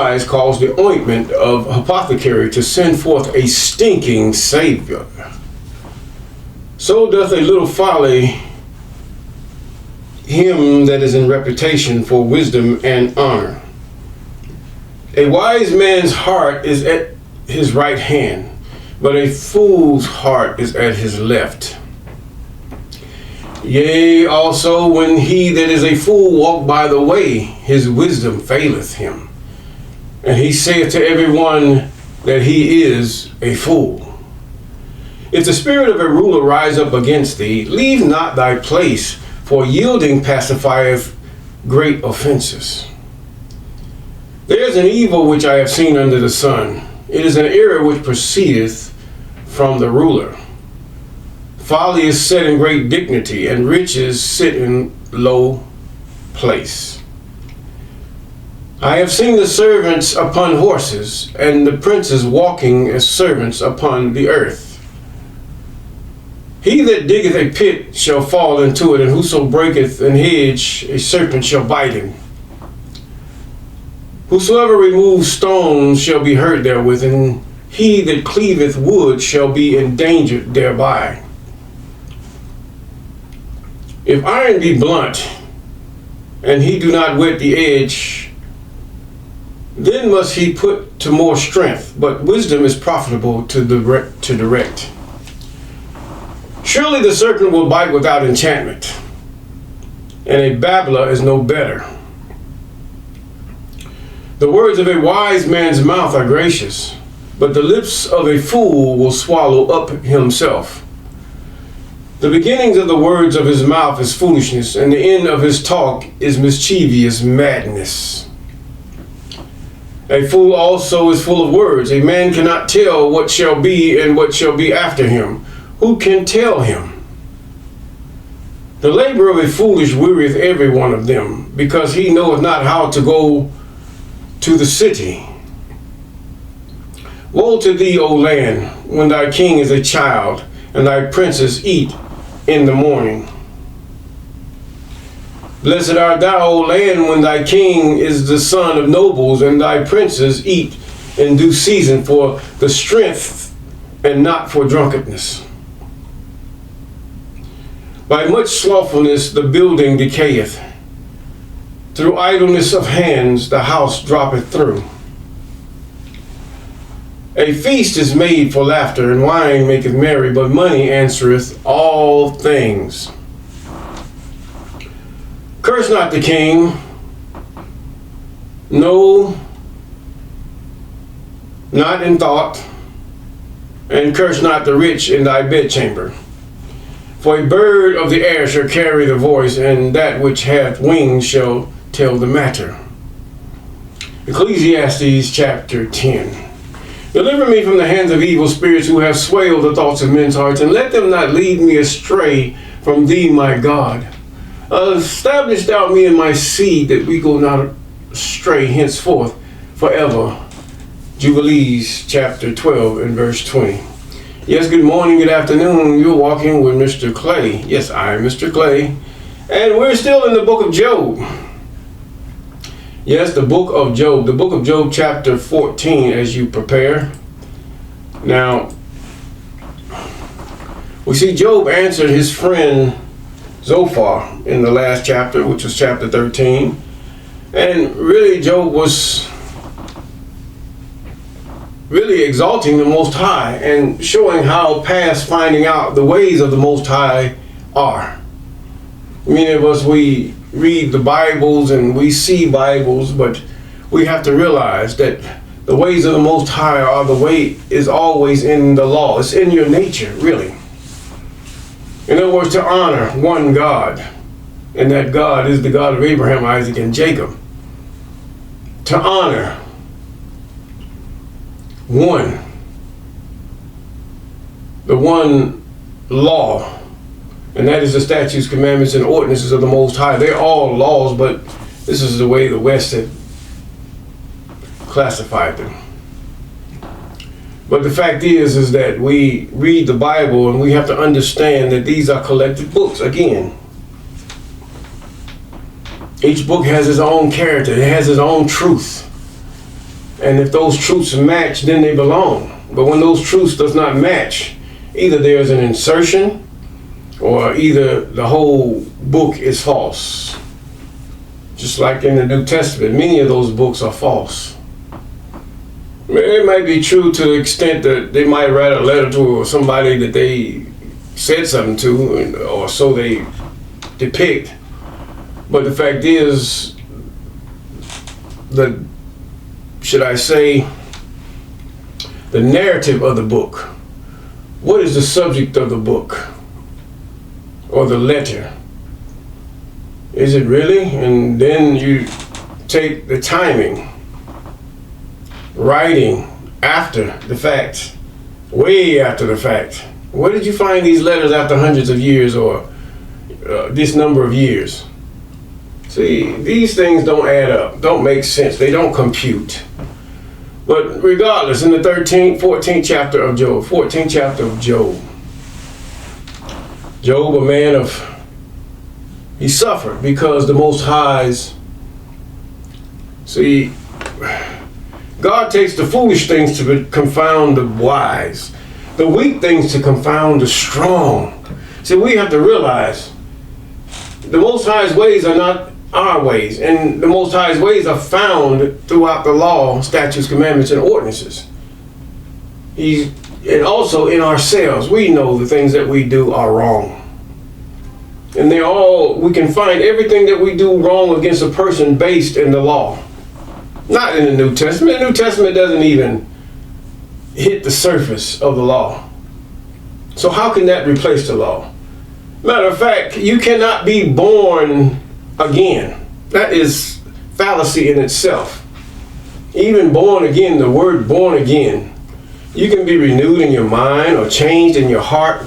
wise cause the ointment of apothecary to send forth a stinking savior, so doth a little folly him that is in reputation for wisdom and honor. A wise man's heart is at his right hand, but a fool's heart is at his left. Yea, also when he that is a fool walk by the way, his wisdom faileth him, and he saith to every one that he is a fool. If the spirit of a ruler rise up against thee, leave not thy place, for yielding pacifieth great offenses. There is an evil which I have seen under the sun. It is an error which proceedeth from the ruler. Folly is set in great dignity, and riches sit in low place. I have seen the servants upon horses, and the princes walking as servants upon the earth. He that diggeth a pit shall fall into it, and whoso breaketh an hedge, a serpent shall bite him. Whosoever removes stones shall be hurt therewith, and he that cleaveth wood shall be endangered thereby. If iron be blunt, and he do not whet the edge, then must he put to more strength, but wisdom is profitable to direct. Surely the serpent will bite without enchantment, and a babbler is no better. The words of a wise man's mouth are gracious, but the lips of a fool will swallow up himself. The beginnings of the words of his mouth is foolishness, and the end of his talk is mischievous madness. A fool also is full of words. A man cannot tell what shall be and what shall be after him. Who can tell him? The labor of a foolish wearieth every one of them, because he knoweth not how to go to the city. Woe to thee, O land, when thy king is a child, and thy princes eat in the morning. Blessed art thou, O land, when thy king is the son of nobles, and thy princes eat in due season for the strength and not for drunkenness. By much slothfulness the building decayeth. Through idleness of hands the house droppeth through. A feast is made for laughter, and wine maketh merry, but money answereth all things. Curse not the king, no, not in thought, and curse not the rich in thy bedchamber. For a bird of the air shall carry the voice, and that which hath wings shall tell the matter. Ecclesiastes chapter 10. Deliver me from the hands of evil spirits who have swayed the thoughts of men's hearts, and let them not lead me astray from thee, my God. Establish thou me and my seed, that we go not astray henceforth forever. Jubilees chapter 12 and verse 20. Yes, good morning, good afternoon. You're walking with Mr. Clay. Yes, I'm Mr. Clay. And we're still in the book of Job. Yes, the book of Job. The book of Job chapter 14 as you prepare. Now, we see Job answered his friend Zophar in the last chapter, which was chapter 13. And really, Job was really exalting the Most High and showing how past finding out the ways of the Most High are. Many of us, we read the Bibles and we see Bibles, but we have to realize that the ways of the Most High are the way is always in the law. It's in your nature, really. In other words, to honor one God, and that God is the God of Abraham, Isaac, and Jacob. To honor one, the one law, and that is the statutes, commandments, and ordinances of the Most High. They're all laws, but this is the way the West had classified them. But the fact is that we read the Bible and we have to understand that these are collected books. Again, each book has its own character. It has its own truth. And if those truths match, then they belong. But when those truths does not match, either there's an insertion or either the whole book is false. Just like in the New Testament, many of those books are false. It might be true to the extent that they might write a letter to somebody that they said something to, or so they depict. But the fact is, the narrative of the book, what is the subject of the book or the letter? Is it really? And then you take the timing, writing after the fact, way after the fact. Where did you find these letters after hundreds of years or this number of years? See, these things don't add up, don't make sense, they don't compute. But regardless, in the 14th chapter of Job, Job, a man he suffered because the Most High's, see, God takes the foolish things to confound the wise, the weak things to confound the strong. See, we have to realize the Most High's ways are not our ways, and the Most High's ways are found throughout the law, statutes, commandments, and ordinances. And also in ourselves, we know the things that we do are wrong. And we can find everything that we do wrong against a person based in the law. Not in the New Testament. The New Testament doesn't even hit the surface of the law. So how can that replace the law? Matter of fact, you cannot be born again. That is fallacy in itself. Even born again, the word born again, you can be renewed in your mind or changed in your heart.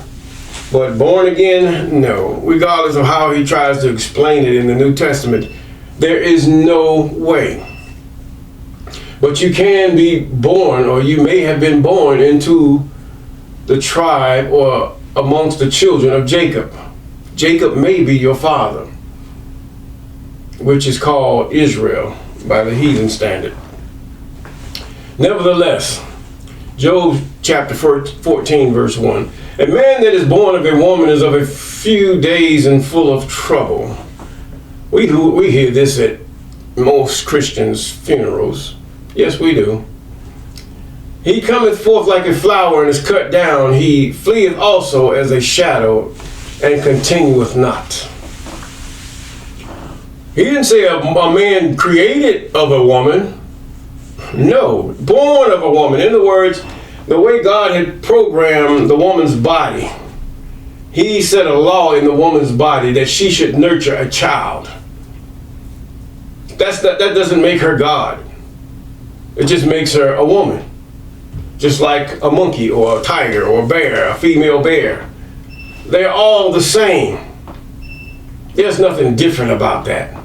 But born again, no. Regardless of how he tries to explain it in the New Testament, there is no way. But you can be born, or you may have been born into the tribe or amongst the children of Jacob. Jacob may be your father, which is called Israel by the heathen standard. Nevertheless, Job chapter 14, verse 1. A man that is born of a woman is of a few days and full of trouble. We hear this at most Christians' funerals. Yes, we do. He cometh forth like a flower and is cut down. He fleeth also as a shadow and continueth not. He didn't say a man created of a woman. No, born of a woman. In other words, the way God had programmed the woman's body, he set a law in the woman's body that she should nurture a child. That doesn't make her God. It just makes her a woman. Just like a monkey or a tiger or a bear, a female bear. They're all the same. There's nothing different about that.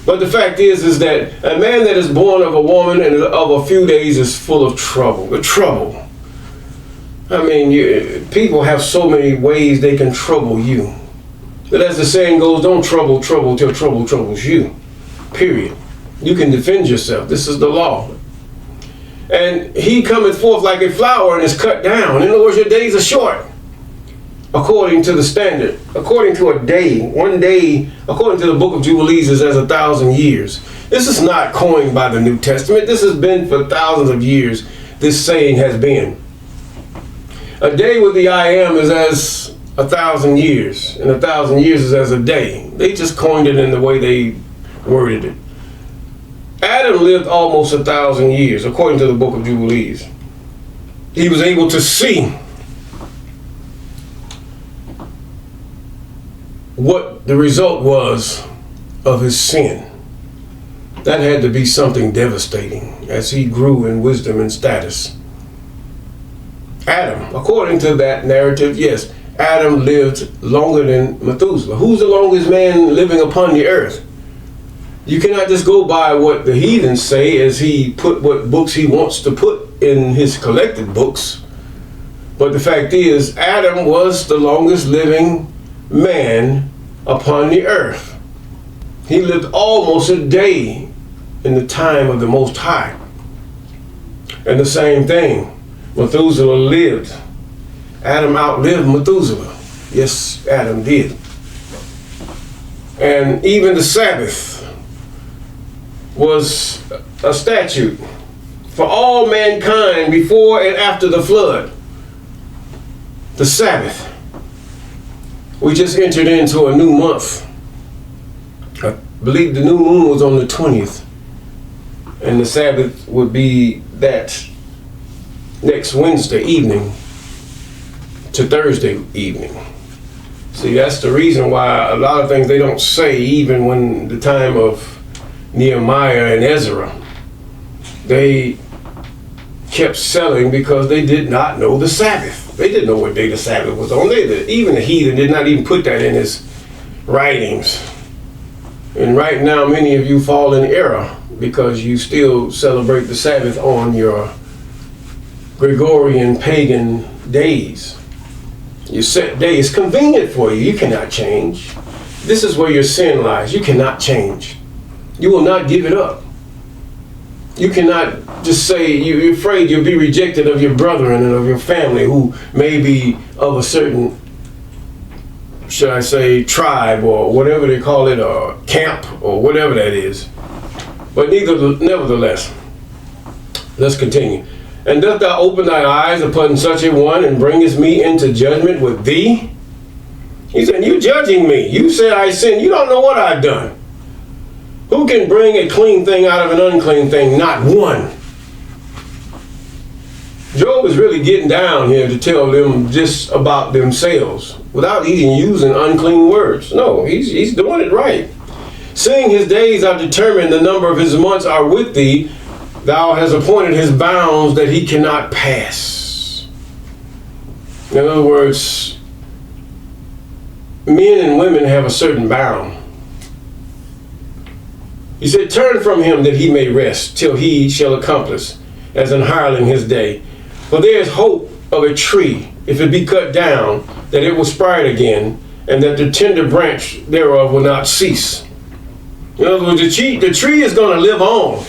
But the fact is that a man that is born of a woman and of a few days is full of trouble. The trouble. I mean, people have so many ways they can trouble you. But as the saying goes, don't trouble till trouble troubles you. Period. You can defend yourself. This is the law. And he cometh forth like a flower and is cut down. In other words, your days are short. According to the standard, according to a day, one day, according to the book of Jubilees, is as 1,000 years. This is not coined by the New Testament. This has been for thousands of years. This saying has been. A day with the I am is as 1,000 years, and 1,000 years is as a day. They just coined it in the way they worded it. Adam lived almost 1,000 years, according to the book of Jubilees. He was able to see what the result was of his sin. That had to be something devastating as he grew in wisdom and status. Adam, according to that narrative, yes, Adam lived longer than Methuselah. Who's the longest man living upon the earth? You cannot just go by what the heathens say as he put what books he wants to put in his collected books. But the fact is, Adam was the longest living man upon the earth. He lived almost a day in the time of the Most High. And the same thing, Methuselah lived. Adam outlived Methuselah. Yes, Adam did. And even the Sabbath was a statute for all mankind before and after the flood. The Sabbath. We just entered into a new month. I believe the new moon was on the 20th. And the Sabbath would be that next Wednesday evening to Thursday evening. See, that's the reason why a lot of things they don't say, even when the time of Nehemiah and Ezra, they kept selling because they did not know the Sabbath. They didn't know what day the Sabbath was on. Even the heathen did not even put that in his writings. And right now, many of you fall in error because you still celebrate the Sabbath on your Gregorian pagan days. Your set day is convenient for you. You cannot change. This is where your sin lies. You cannot change. You will not give it up. You cannot just say you're afraid you'll be rejected of your brethren and of your family who may be of a certain, should I say, tribe or whatever they call it, or camp or whatever that is. But nevertheless, let's continue. And dost thou open thy eyes upon such a one, and bringest me into judgment with thee? He said, you judging me. You said I sinned. You don't know what I've done. Who can bring a clean thing out of an unclean thing? Not one. Job is really getting down here to tell them just about themselves without even using unclean words. No, he's doing it right. Seeing his days are determined, the number of his months are with thee. Thou hast appointed his bounds that he cannot pass. In other words, men and women have a certain bound. He said, turn from him that he may rest till he shall accomplish as an hireling his day. For there is hope of a tree, if it be cut down, that it will sprout again, and that the tender branch thereof will not cease. In other words, the tree is going to live on.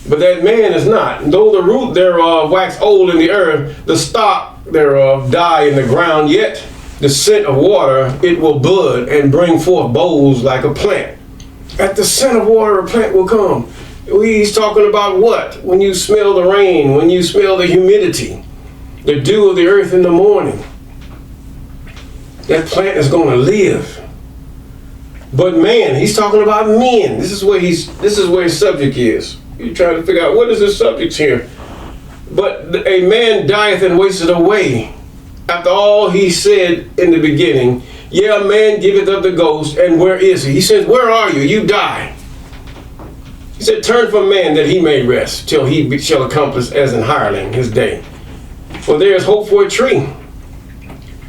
But that man is not. Though the root thereof wax old in the earth, the stock thereof die in the ground, yet the scent of water it will bud and bring forth boughs like a plant. At the scent of water a plant will come. He's talking about what? When you smell the rain, when you smell the humidity, the dew of the earth in the morning, that plant is going to live. But man, he's talking about men. This is where his subject is. You're trying to figure out what is the subject here. But a man dieth and wasteth away. After all he said in the beginning, yeah, man giveth up the ghost, and where is he? He says, where are you? You die. He said, turn from man that he may rest, till he shall accomplish as an hireling his day. For there is hope for a tree.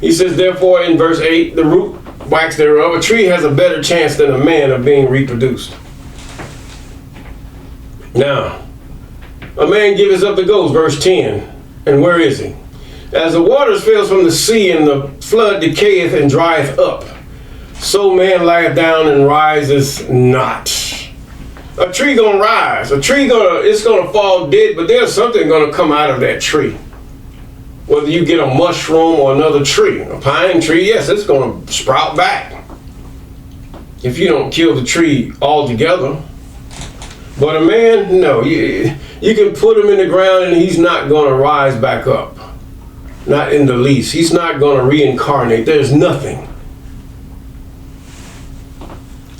He says, therefore, in verse 8, the root wax thereof, a tree has a better chance than a man of being reproduced. Now, a man giveth up the ghost, verse 10, and where is he? As the waters fail from the sea, and the flood decayeth and drieth up, so man lieth down and rises not. A tree gonna rise. It's gonna fall dead, but there's something gonna come out of that tree. Whether you get a mushroom or another tree, a pine tree, yes, it's gonna sprout back. If you don't kill the tree altogether. But a man, no, you can put him in the ground and he's not gonna rise back up. Not in the least. He's not gonna reincarnate. There's nothing.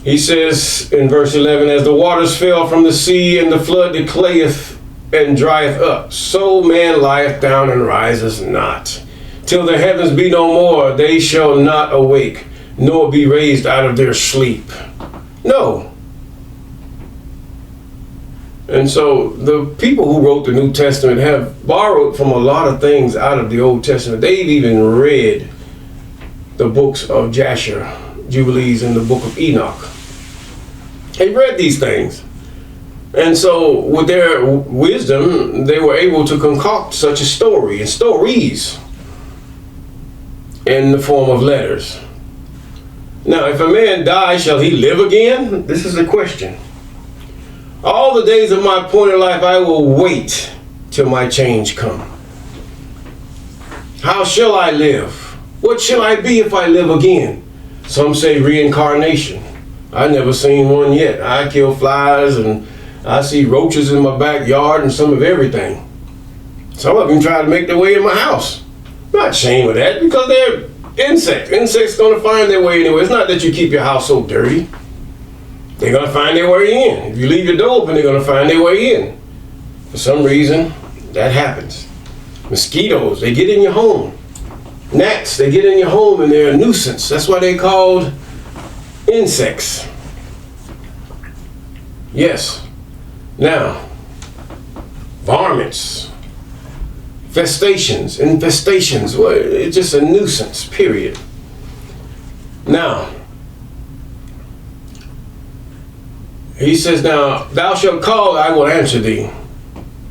He says in verse 11, as the waters fell from the sea and the flood declayeth and drieth up, so man lieth down and riseth not. Till the heavens be no more, they shall not awake, nor be raised out of their sleep. No. And so the people who wrote the New Testament have borrowed from a lot of things out of the Old Testament. They've even read the books of Jasher, Jubilees, and the book of Enoch. They read these things. And so with their wisdom, they were able to concoct such a story and stories in the form of letters. Now, if a man die, shall he live again? This is the question. All the days of my appointed life I will wait till my change come. How shall I live? What shall I be if I live again? Some say reincarnation. I never seen one yet. I kill flies and I see roaches in my backyard and some of everything. Some of them try to make their way in my house. I'm not ashamed of that because they're insects. Insects gonna find their way anywhere. It's not that you keep your house so dirty. They're gonna find their way in. If you leave your door open, they're gonna find their way in. For some reason, that happens. Mosquitoes, they get in your home. Gnats, they get in your home and they're a nuisance. That's why they're called insects. Yes. Now, varmints, infestations, well, it's just a nuisance, period. Now, he says, now, thou shalt call, I will answer thee.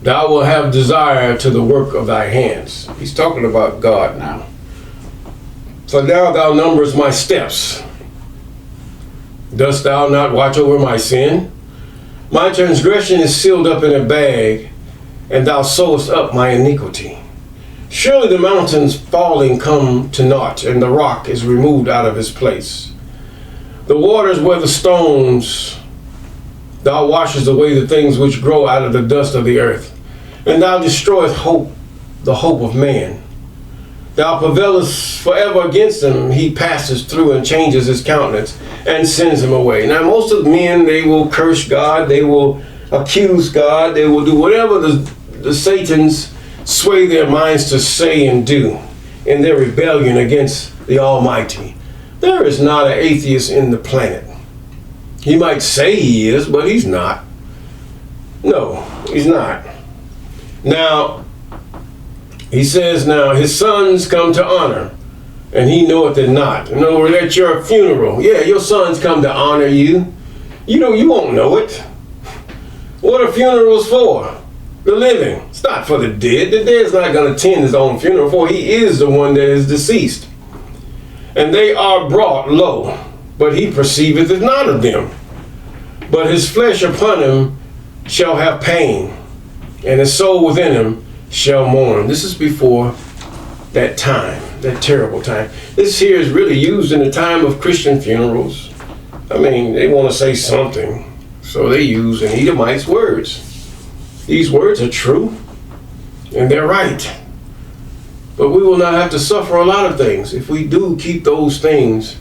Thou wilt have desire to the work of thy hands. He's talking about God now. For now thou numberest my steps. Dost thou not watch over my sin? My transgression is sealed up in a bag, and thou sewest up my iniquity. Surely the mountains falling come to naught, and the rock is removed out of his place. The waters where the stones, thou washest away the things which grow out of the dust of the earth, and thou destroyest the hope of man. Thou prevailest forever against him. He passes through and changes his countenance and sends him away. Now, most of the men, they will curse God, they will accuse God, they will do whatever the Satans sway their minds to say and do in their rebellion against the Almighty. There is not an atheist in the planet. He might say he is, but he's not. No, he's not. Now, he says, now his sons come to honor, and he knoweth it not. In other words, at your funeral, yeah, your sons come to honor you. You know, you won't know it. What are funerals for? The living. It's not for the dead. The dead's not going to attend his own funeral, for he is the one that is deceased. And they are brought low, but he perceiveth it not of them. But his flesh upon him shall have pain, and his soul within him shall mourn. This is before that time, that terrible time. This here is really used in the time of Christian funerals. I mean, they want to say something, so they use an Edomite's words. These words are true, and they're right. But we will not have to suffer a lot of things if we do keep those things,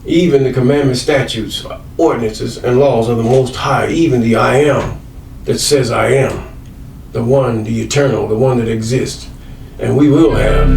even the commandments, statutes, ordinances, and laws of the Most High, even the I am that says I am, the one, the eternal, the one that exists. And we will have